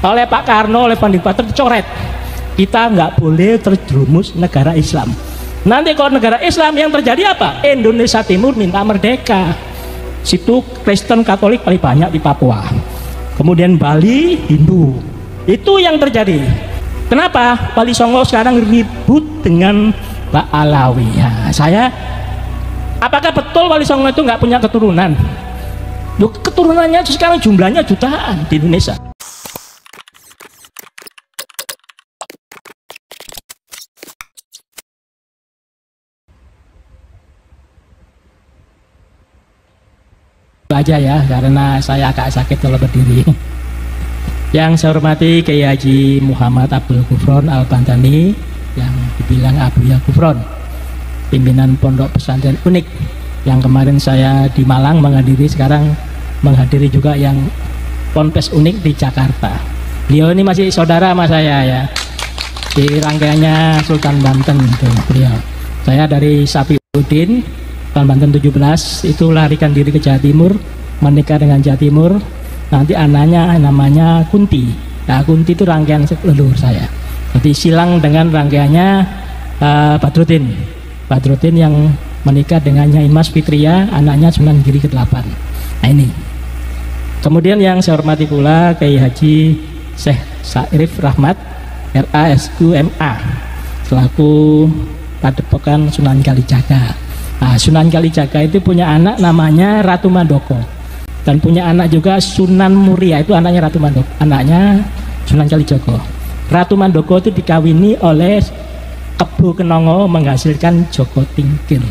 oleh Pak Karno, oleh Panding Pater dicoret. Kita nggak boleh terjerumus negara Islam. Nanti kalau negara Islam yang terjadi apa? Indonesia Timur minta merdeka. Situ Kristen Katolik paling banyak di Papua. Kemudian Bali Hindu. Itu yang terjadi. Kenapa? Wali Songo sekarang ribut dengan Pak Alawi. Ya, apakah betul Wali Songo itu nggak punya keturunan? Keturunannya sekarang jumlahnya jutaan di Indonesia. Aja ya, karena saya agak sakit kalau berdiri. Yang saya hormati Kiai Haji Muhammad Abdul Gufron Al-Bantani, yang dibilang Abuya Gufron, pimpinan Pondok Pesantren Unik, yang kemarin saya di Malang menghadiri, sekarang menghadiri juga yang Ponpes Unik di Jakarta. Beliau ini masih saudara sama saya ya, di rangkaiannya Sultan Banten itu beliau. Saya dari Sapiuddin Sultan Banten 17 itu larikan diri ke Jawa Timur, menikah dengan Jawa Timur, nanti anaknya namanya Kunti. Nah, Kunti itu rangkaian leluhur saya. Jadi silang dengan rangkaiannya Badruddin yang menikah dengan Nyai Mas Fitria, anaknya Sunan Giri ke-8. Nah ini. Kemudian yang saya hormati pula Kiai Haji Syekh Sa'rif Rahmat RASQMA selaku Padepokan Sunan Kalijaga. Nah, Sunan Kalijaga itu punya anak namanya Ratu Mandoko, dan punya anak juga Sunan Muria, itu anaknya Ratu Mandoko, anaknya Sunan Kalijogo. Ratu Mandoko itu dikawini oleh Kebo Kenongo menghasilkan Joko Tingkir.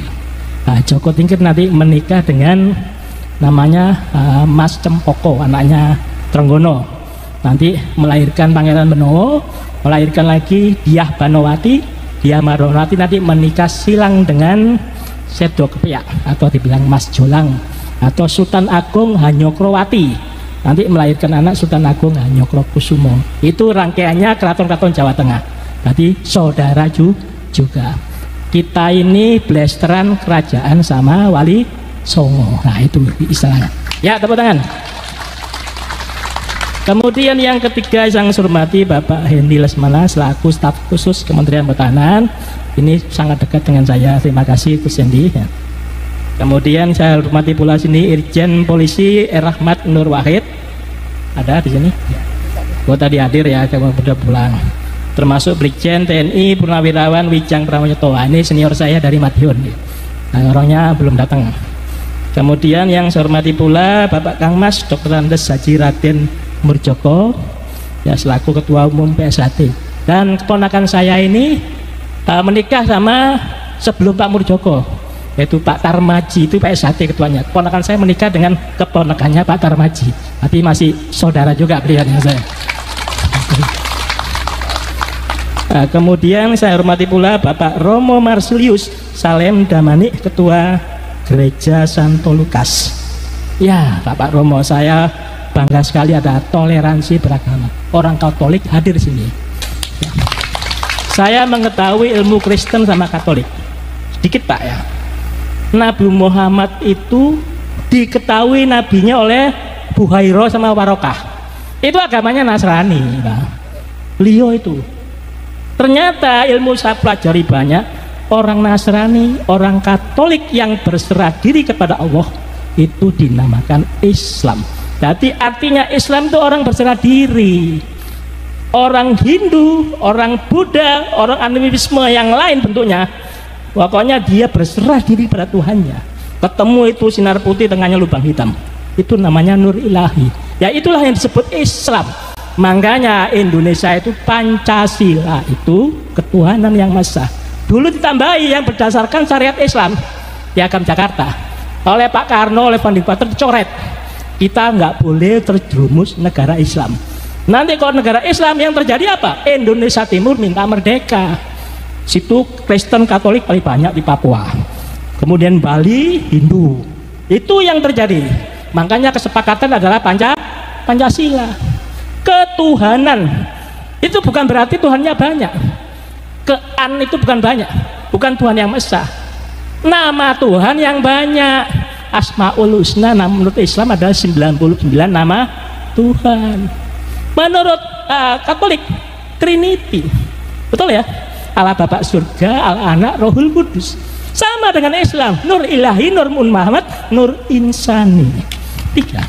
Nah, Joko Tingkir nanti menikah dengan namanya Mas Cempoko, anaknya Trenggono. Nanti melahirkan Pangeran Benowo, melahirkan lagi Diah Banowati. Diah Banowati nanti menikah silang dengan Sedo Kepiak atau dibilang Mas Jolang, atau Sultan Agung Hanyokrowati, nanti melahirkan anak Sultan Agung Hanyokrokusumo. Itu rangkaiannya keraton-keraton Jawa Tengah. Berarti saudara juga. Kita ini blasteran kerajaan sama Wali Songo. Nah itu istilahnya. Ya, tepuk tangan. Kemudian yang ketiga yang saya hormati Bapak Hendy Lesmana selaku staf khusus Kementerian Pertahanan. Ini sangat dekat dengan saya. Terima kasih Gus Hendy. Ya. Kemudian saya hormati pula sini Irjen Polisi Rahmat Nur Wahid. Ada di sini? Oh tadi hadir ya, kamu sudah pulang. Termasuk Brigjen TNI Purnawirawan Wijang Pramoyoto. Ini senior saya dari Madiun. Nah, orangnya belum datang. Kemudian yang saya hormati pula Bapak Kang Mas Dr. Andes Haji Raden Murjoko, ya selaku Ketua Umum PSHT. Dan keponakan saya ini menikah sama sebelum Pak Murjoko, yaitu Pak Tarmaji, itu PSHT ketuanya. Keponakan saya menikah dengan keponakannya Pak Tarmaji, tapi masih saudara juga beliau dengan saya. Nah, kemudian saya hormati pula Bapak Romo Marsilius Salem Damani, Ketua Gereja Santo Lukas. Ya Bapak Romo, saya bangga sekali ada toleransi beragama. Orang Katolik hadir di sini. Ya. Saya mengetahui ilmu Kristen sama Katolik sedikit Pak ya. Nabi Muhammad itu diketahui nabinya oleh Buhairo sama Warokah. Itu agamanya Nasrani Pak. Beliau itu ternyata ilmu saya pelajari banyak. Orang Nasrani, orang Katolik yang berserah diri kepada Allah itu dinamakan Islam. Jadi artinya Islam itu orang berserah diri. Orang Hindu, orang Buddha, orang animisme yang lain bentuknya, pokoknya dia berserah diri pada Tuhannya. Ketemu itu sinar putih, tengahnya lubang hitam, itu namanya nur ilahi. Ya itulah yang disebut Islam. Makanya Indonesia itu Pancasila, itu ketuhanan yang maha. Dulu ditambahi yang berdasarkan syariat Islam, Piagam Jakarta, oleh Pak Karno, oleh Panding Pater dicoret. Kita nggak boleh terjerumus negara Islam. Nanti kalau negara Islam yang terjadi apa? Indonesia Timur minta merdeka. Situ Kristen Katolik paling banyak di Papua. Kemudian Bali Hindu. Itu yang terjadi. Makanya kesepakatan adalah Pancasila. Ketuhanan itu bukan berarti Tuhannya banyak. Kean itu bukan banyak, bukan Tuhan yang esa. Nama Tuhan yang banyak. Asmaul Husna menurut Islam adalah 99 nama Tuhan. Menurut Katolik Trinity, betul ya? Allah Bapa surga, Allah Anak, Rohul Kudus. Sama dengan Islam, Nur Ilahi, Nur Muhammad, Nur Insani. 3.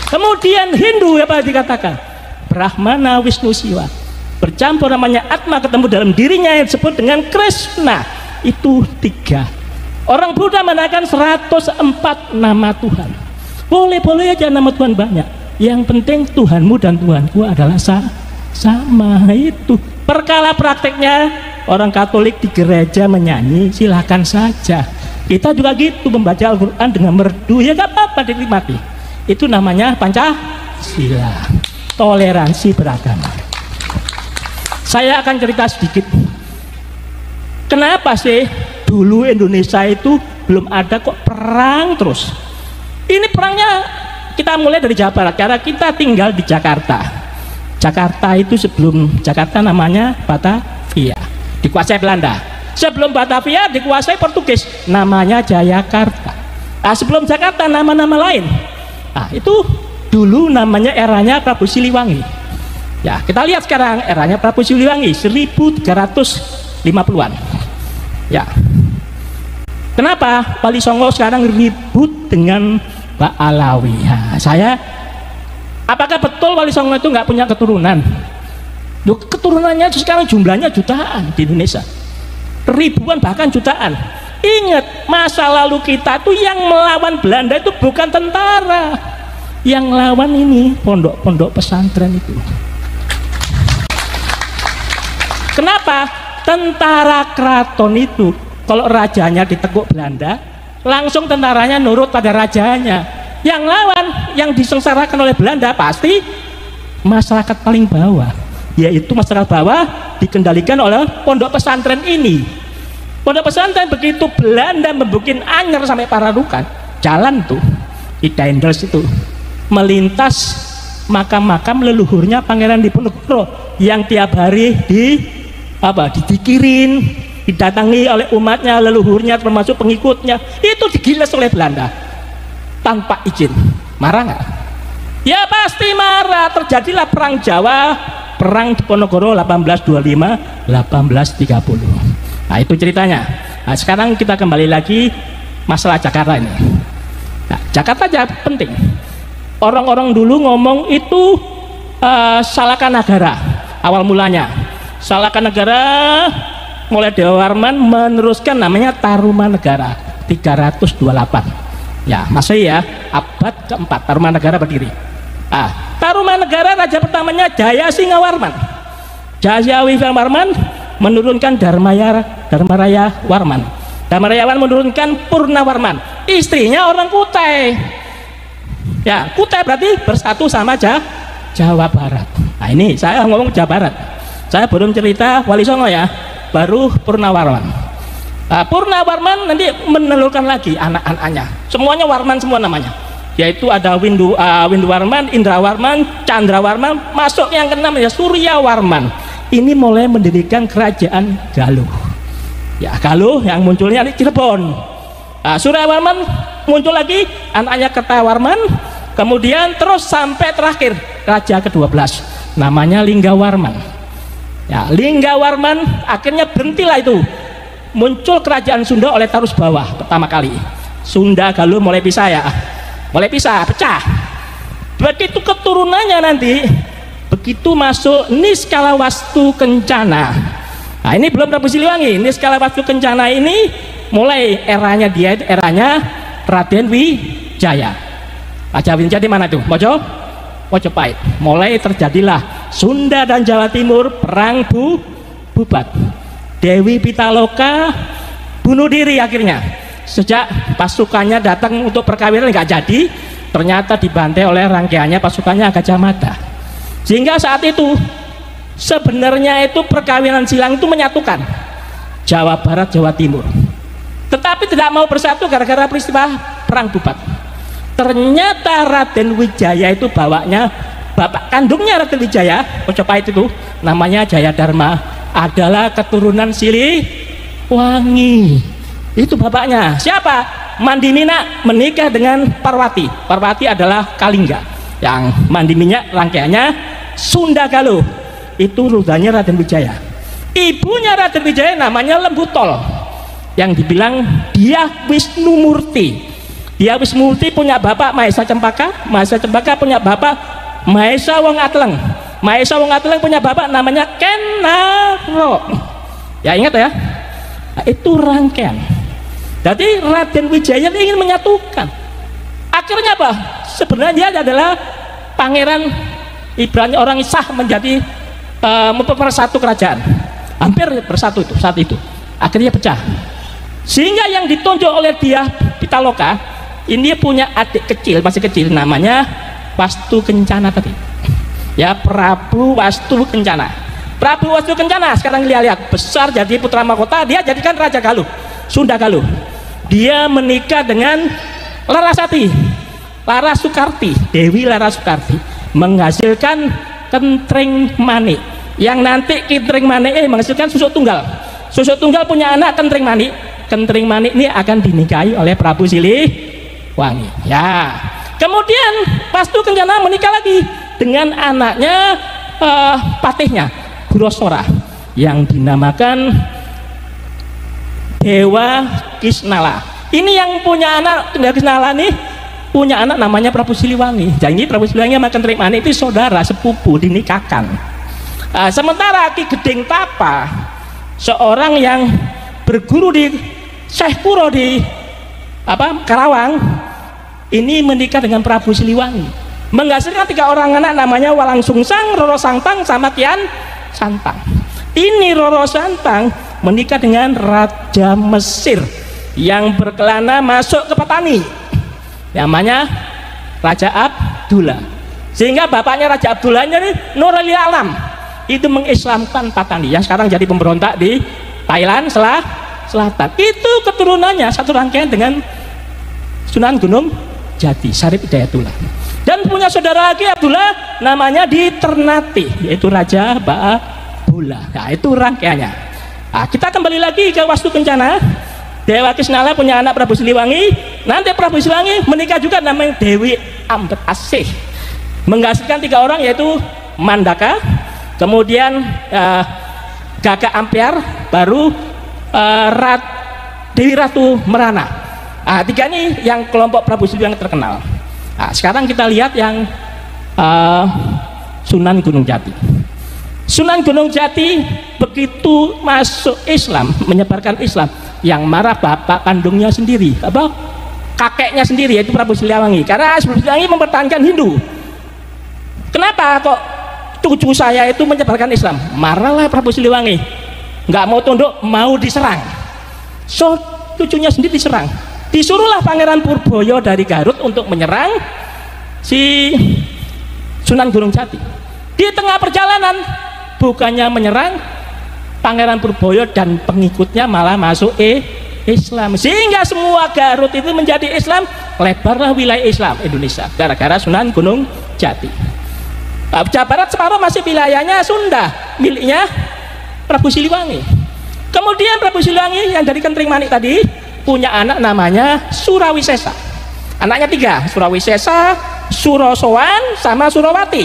Kemudian Hindu apa dikatakan? Brahmana, Wisnu, Siwa. Bercampur namanya Atma, ketemu dalam dirinya yang disebut dengan Krishna. Itu 3. Orang Buddha menaikkan 104 nama Tuhan. Boleh-boleh aja nama Tuhan banyak. Yang penting Tuhanmu dan Tuhanku adalah sama. Itu perkara prakteknya orang Katolik di gereja menyanyi, silahkan saja. Kita juga gitu, membaca Al-Quran dengan merdu, ya gak apa-apa, dinikmati. Itu namanya Pancasila, toleransi beragama. Saya akan cerita sedikit, kenapa sih dulu Indonesia itu belum ada kok perang terus. Ini perangnya kita mulai dari Jawa Barat, karena kita tinggal di Jakarta. Jakarta itu sebelum Jakarta namanya Batavia, dikuasai Belanda. Sebelum Batavia dikuasai Portugis, namanya Jayakarta. Nah, sebelum Jakarta nama-nama lain. Nah, itu dulu namanya eranya Prabu Siliwangi. Ya, kita lihat sekarang eranya Prabu Siliwangi 1350-an. Ya. Kenapa Wali Songo sekarang ribut dengan Pak Alawi? Ya, apakah betul Wali Songo itu nggak punya keturunan? Loh, keturunannya sekarang jumlahnya jutaan di Indonesia, ribuan bahkan jutaan. Ingat, masa lalu kita tuh yang melawan Belanda itu bukan tentara, yang lawan ini pondok-pondok pesantren itu. Kenapa? Tentara keraton itu kalau rajanya ditekuk Belanda, langsung tentaranya nurut pada rajanya. Yang lawan, yang disengsarakan oleh Belanda pasti masyarakat paling bawah, yaitu masyarakat bawah dikendalikan oleh pondok pesantren ini. Pondok pesantren begitu Belanda membuat anyar sampai Pararukan, jalan tuh di Daendels itu melintas makam-makam leluhurnya Pangeran Diponegoro yang tiap hari didikirin, didatangi oleh umatnya, leluhurnya termasuk pengikutnya, itu digiles oleh Belanda tanpa izin. Marah nggak? Ya pasti marah. Terjadilah perang Jawa, perang Diponegoro 1825-1830. Nah, itu ceritanya. Nah, sekarang kita kembali lagi masalah Jakarta ini. Nah, Jakarta aja penting. Orang-orang dulu ngomong itu Salakanagara awal mulanya. Salakanagara mulai Dewa Warman meneruskan namanya Tarumanegara 328. Ya, masih ya, abad keempat Tarumanegara berdiri. Tarumanegara raja pertamanya Jaya Singawarman. Jaya Singawarman menurunkan Dharmaraya Warman. Dharmaraya Warman menurunkan Purnawarman. Istrinya orang Kutai. Ya, Kutai berarti bersatu sama Jawa Barat. Nah, ini saya ngomong Jawa Barat. Saya belum cerita Wali Songo ya, baru Purnawarman. Purnawarman nanti menelurkan lagi anak-anaknya. Semuanya Warman semua namanya. Yaitu ada Winduwarman, Indrawarman, Candrawarman, masuk yang keenam ya Suryawarman. Ini mulai mendirikan kerajaan Galuh. Ya, Galuh yang munculnya di Cirebon. Suryawarman muncul lagi, anaknya Kertawarman, kemudian terus sampai terakhir raja ke-12 namanya Linggawarman. Ya, Linggawarman akhirnya berhentilah itu. Muncul kerajaan Sunda oleh Tarus Bawah pertama kali. Sunda Galuh mulai pisah ya. Mulai pisah, pecah. Begitu keturunannya nanti, begitu masuk Niskalawastu Kencana. Nah, ini belum Prabu Siliwangi. Niskalawastu Kencana ini mulai eranya dia, eranya Raden Wijaya. Raja Wijaya di mana tuh? Mojopahit. Mulai terjadilah Sunda dan Jawa Timur perang bubat. Dewi Pitaloka bunuh diri akhirnya. Sejak pasukannya datang untuk perkawinan nggak jadi, ternyata dibantai oleh rangkaiannya pasukannya Gajah Mada. Sehingga saat itu sebenarnya itu perkawinan silang itu menyatukan Jawa Barat, Jawa Timur. Tetapi tidak mau bersatu gara-gara peristiwa perang bubat. Ternyata Raden Wijaya itu bawanya bapak kandungnya Raden Wijaya, Mojopahit itu namanya Jayadharma, adalah keturunan Siliwangi. Itu bapaknya. Siapa? Mandimina menikah dengan Parwati. Parwati adalah Kalingga. Yang mandi minyak rangkaiannya Sunda Galuh, itu rudanya Raden Wijaya. Ibunya Raden Wijaya namanya Lembu Tol, yang dibilang Dyah Wisnumurti. Dyah Wisnumurti punya bapak Mahesa Cempaka, Mahesa Cempaka punya bapak Mahesa Wong Atleng, Mahesa Wong Atleng punya bapak namanya Kenaro. Ya ingat ya, nah, itu rangkaian. Jadi Raden Wijaya ingin menyatukan. Akhirnya apa? Sebenarnya dia adalah pangeran, ibaratnya orang sah menjadi mempersatu kerajaan. Hampir bersatu itu saat itu. Akhirnya pecah. Sehingga yang ditunjuk oleh Dyah Pitaloka ini punya adik kecil, masih kecil, namanya Wastu Kencana tadi. Ya, Prabu Wastu Kencana. Prabu Wastu Kencana sekarang lihat besar jadi putra mahkota, dia jadikan Raja Galuh, Sunda Galuh. Dia menikah dengan Larasati, Larasukarti, Dewi Larasukarti, menghasilkan Kentreng Manik, yang nanti Kentreng Manik menghasilkan Susuk Tunggal. Susuk Tunggal punya anak Kentreng Manik. Kentreng Manik ini akan dinikahi oleh Prabu Siliwangi. Ya, kemudian Wastu Kencana menikah lagi dengan anaknya patihnya Gurosora, yang dinamakan Dewa Kisnala. Ini yang punya anak Dewa Kisnala nih, punya anak namanya Prabu Siliwangi. Jadi Prabu Siliwangi sama Kentreng Manik itu saudara sepupu, dinikahkan. Sementara Ki Gedeng Tapa, seorang yang berguru di Syekh Kuro di Karawang, ini menikah dengan Prabu Siliwangi, menghasilkan 3 orang anak namanya Walang Sungsang, Roro Santang, sama Kian Santang. Ini Roro Santang menikah dengan Raja Mesir yang berkelana masuk ke Patani, namanya Raja Abdullah. Sehingga bapaknya Raja Abdullah ini Nurul Alam, itu mengislamkan Patani yang sekarang jadi pemberontak di Thailand Selatan. Itu keturunannya satu rangkaian dengan Sunan Gunung Jati, Syarif Hidayatullah. Dan punya saudara lagi Abdullah, namanya di Ternate, yaitu Raja Ba'abula. Nah, itu rangkaiannya. Nah, kita kembali lagi ke Wastu Kencana. Dewa Kisnala punya anak Prabu Siliwangi. Nanti Prabu Siliwangi menikah juga namanya Dewi Ambet Asih, menghasilkan 3 orang, yaitu Mandaka, kemudian Gagak Ampiar, baru Dewi Ratu Merana. Nah, 3 ini yang kelompok Prabu Siliwangi terkenal. Nah, sekarang kita lihat yang Sunan Gunung Jati. Sunan Gunung Jati begitu masuk Islam, menyebarkan Islam, yang marah bapak kandungnya sendiri, kakeknya sendiri, yaitu Prabu Siliwangi, karena Prabu Siliwangi mempertahankan Hindu. Kenapa kok cucu saya itu menyebarkan Islam? Marahlah Prabu Siliwangi, nggak mau tunduk, mau diserang. So cucunya sendiri diserang. Disuruhlah Pangeran Purboyo dari Garut untuk menyerang si Sunan Gunung Jati. Di tengah perjalanan, bukannya menyerang, Pangeran Purboyo dan pengikutnya malah masuk Islam, sehingga semua Garut itu menjadi Islam. Lebarlah wilayah Islam Indonesia gara-gara Sunan Gunung Jati. Jawa Barat separuh masih wilayahnya Sunda, miliknya Prabu Siliwangi. Kemudian Prabu Siliwangi yang dari Kentreng Manik tadi punya anak namanya Surawisesa. Anaknya 3, Surawisesa, Surosowan, sama Surawati.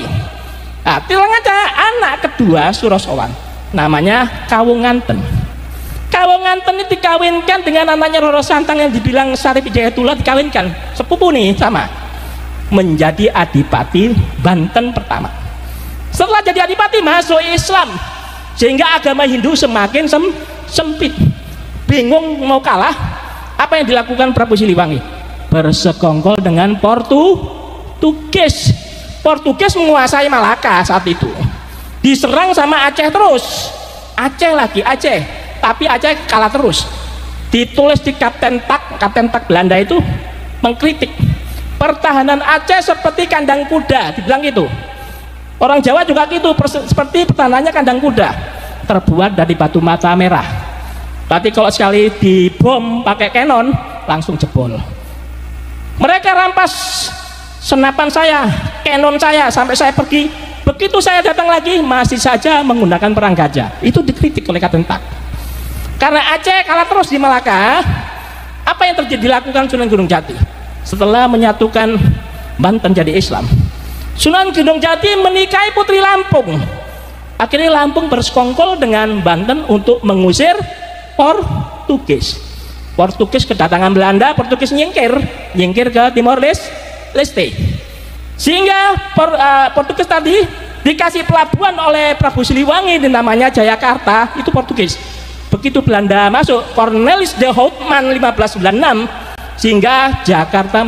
Nah, tilang aja anak kedua Surosowan, namanya Kawunganten. Kawunganten ini dikawinkan dengan anaknya Roro Santang yang dibilang Syarif Hidayatullah, dikawinkan sepupu nih sama, menjadi Adipati Banten pertama. Setelah jadi Adipati masuk Islam, sehingga agama Hindu semakin sempit. Bingung mau kalah, apa yang dilakukan Prabu Siliwangi? Bersekongkol dengan Portugis. Portugis menguasai Malaka saat itu. Diserang sama Aceh terus. Aceh lagi, Aceh. Tapi Aceh kalah terus. Ditulis di Kapten Tak Belanda itu mengkritik pertahanan Aceh seperti kandang kuda, dibilang gitu. Orang Jawa juga gitu, seperti pertahanannya kandang kuda, terbuat dari batu mata merah. Berarti kalau sekali dibom pakai kanon langsung jebol. Mereka rampas senapan saya, kanon saya, sampai saya pergi. Begitu saya datang lagi masih saja menggunakan perang gajah. Itu dikritik oleh Kapten Tak. Karena Aceh kalah terus di Malaka, apa yang terjadi dilakukan Sunan Gunung Jati? Setelah menyatukan Banten jadi Islam, Sunan Gunung Jati menikahi putri Lampung. Akhirnya Lampung bersekongkol dengan Banten untuk mengusir Portugis. Portugis kedatangan Belanda, Portugis nyingkir ke Timor Leste. Sehingga Portugis tadi dikasih pelabuhan oleh Prabu Siliwangi namanya Jayakarta, itu Portugis. Begitu Belanda masuk, Cornelis de Houtman 1596, sehingga Jakarta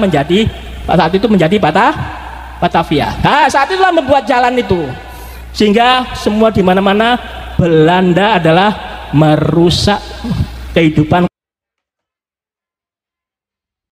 saat itu menjadi Batavia. Nah, saat itulah membuat jalan itu, sehingga semua di mana-mana Belanda adalah merusak kehidupan